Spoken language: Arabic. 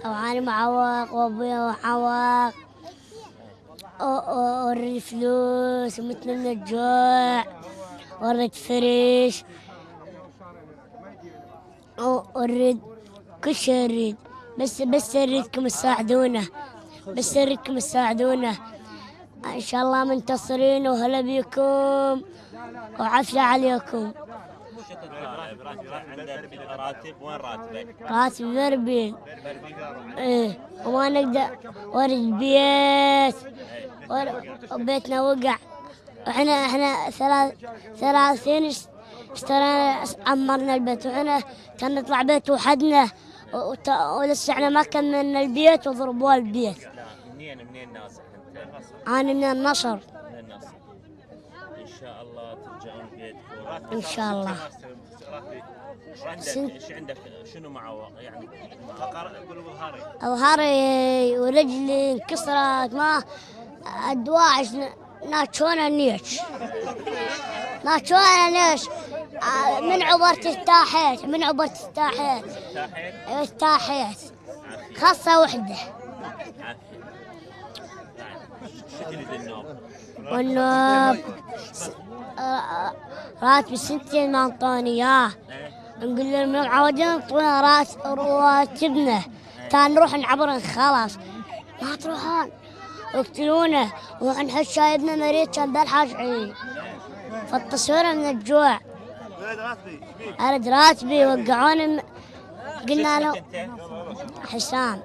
وأنا معوق وأبوي معوق، وأريد فلوس ومتنا من الجوع، وأريد فريش، وأريد كل شيء أريد، بس أريدكم تساعدونا، بس أريدكم تساعدونا. إن شاء الله منتصرين، وهلا بيكم وعافية عليكم. عندك راتب؟ وين راتبك؟ راتب بربيل. إيه، وما نقدر، ورد بيت، وبيتنا وقع، وإحنا 30 اشترينا عمرنا البيت، وإحنا كان نطلع بيت وحدنا، ولسه إحنا ما كملنا البيت وضربوا البيت. منين ناس انت؟ أنا من النصر. من النصر. ان شاء الله ترجعون بيتكم إن شاء الله. ايش عندك؟ شنو معوق يعني؟ ظهري ورجلي انكسرت، ما الدواعش ناتشونا نيش، ناتشونا نيش. من عبرت استاحيت، من عبرت استاحيت، استاحيت خاصة وحدة. والنوب راتب 2 ما انطوني اياه، نقول لهم معودين انطونا راتبنا، كان نروح نعبر خلاص، ما تروحون يقتلونا، ونحس شايبنا مريض كان بالحاجعين، فالتصوير من الجوع. أرد راتبي، وقعوني. قلنا له حسام.